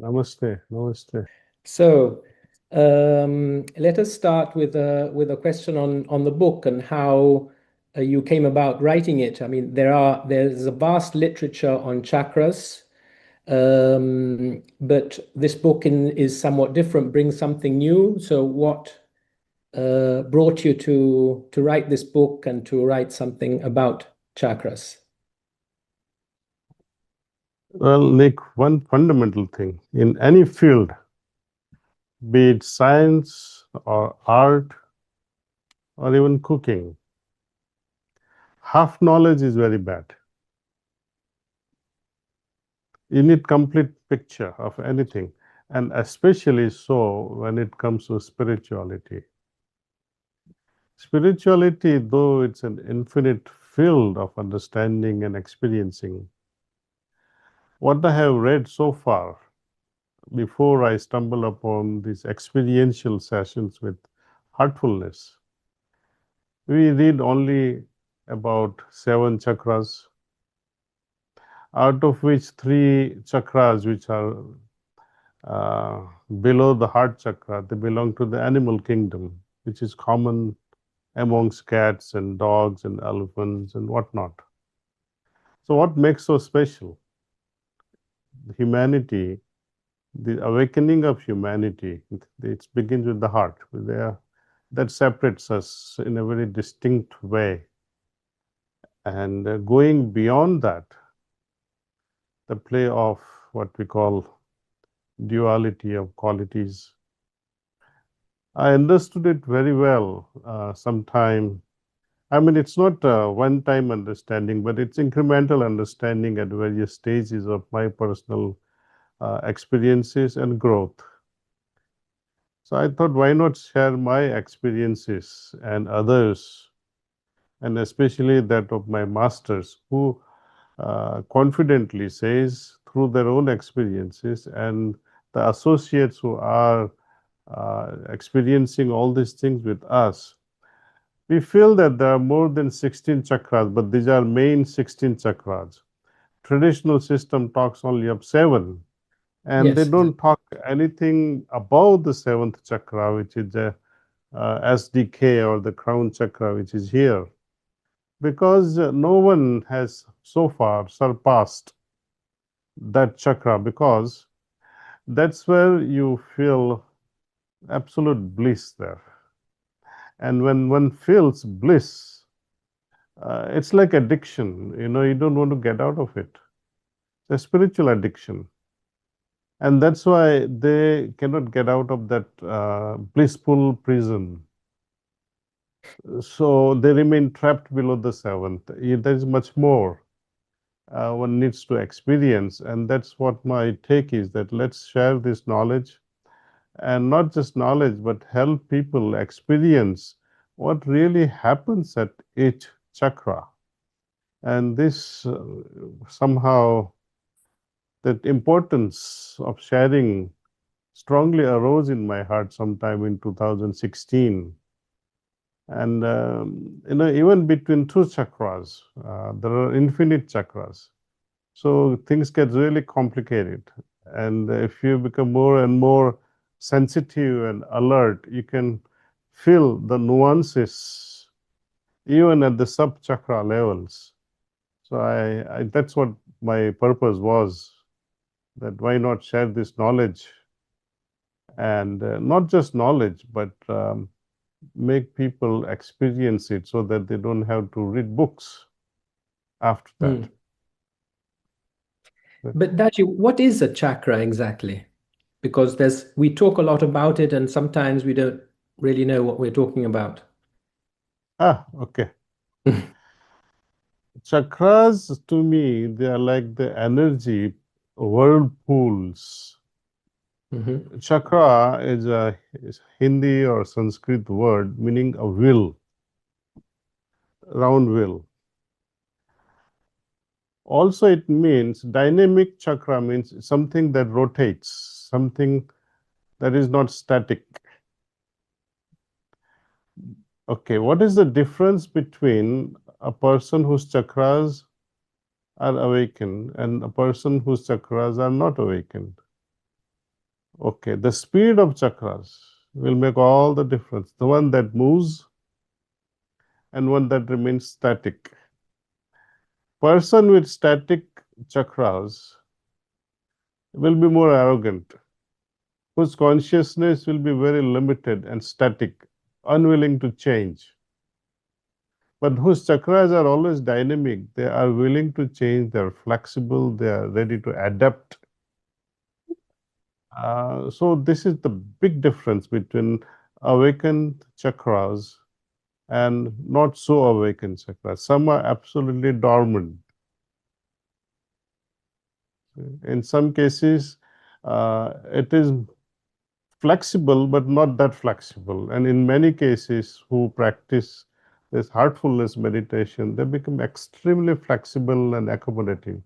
Namaste. Namaste. So let us start with a question on the book and how you came about writing it. I mean, there's a vast literature on chakras, but this book is somewhat different, brings something new. So what brought you to write this book and to write something about chakras? Well, Nick, one fundamental thing in any field, be it science or art or even cooking, half knowledge is very bad. You need complete picture of anything, and especially so when it comes to spirituality. Spirituality, though it's an infinite field of understanding and experiencing, what I have read so far, before I stumble upon these experiential sessions with Heartfulness, we read only about 7 chakras, out of which 3 chakras, which are below the heart chakra, they belong to the animal kingdom, which is common amongst cats and dogs and elephants and whatnot. So what makes so special? Humanity, the awakening of humanity, it begins with the heart. That separates us in a very distinct way. And going beyond that, the play of what we call duality of qualities, I understood it very well sometime. I mean, it's not a one-time understanding, but it's incremental understanding at various stages of my personal experiences and growth. So I thought, why not share my experiences and others, and especially that of my masters, who confidently says through their own experiences and the associates who are experiencing all these things with us, we feel that there are more than 16 chakras, but these are main 16 chakras. Traditional system talks only of 7, and Yes. they don't talk anything about the 7th chakra, which is the SDK, or the crown chakra, which is here, because no one has so far surpassed that chakra, because that's where you feel absolute bliss there. And when one feels bliss, it's like addiction. You don't want to get out of it. It's a spiritual addiction. And that's why they cannot get out of that blissful prison. So they remain trapped below the 7th. There is much more one needs to experience. And that's what my take is, that let's share this knowledge, and not just knowledge, but help people experience what really happens at each chakra. And this somehow, that importance of sharing strongly arose in my heart sometime in 2016. And even between 2 chakras, there are infinite chakras. So things get really complicated. And if you become more and more sensitive and alert, you can feel the nuances even at the sub-chakra levels. So that's what my purpose was, that why not share this knowledge, and not just knowledge, but make people experience it so that they don't have to read books after that. But Daaji, what is a chakra exactly? Because we talk a lot about it, and sometimes we don't really know what we're talking about. Okay. Chakras, to me, they are like the energy whirlpools. Chakra is a Hindi or Sanskrit word meaning a wheel, round wheel. Also, it means dynamic chakra, means something that rotates, something that is not static. Okay, what is the difference between a person whose chakras are awakened and a person whose chakras are not awakened? Okay, the speed of chakras will make all the difference. The one that moves and one that remains static. Person with static chakras will be more arrogant, whose consciousness will be very limited and static, unwilling to change. But whose chakras are always dynamic, they are willing to change, they are flexible, they are ready to adapt. So this is the big difference between awakened chakras and not so awakened chakras. Some are absolutely dormant. In some cases, it is flexible, but not that flexible. And in many cases, who practice this heartfulness meditation, they become extremely flexible and accommodating.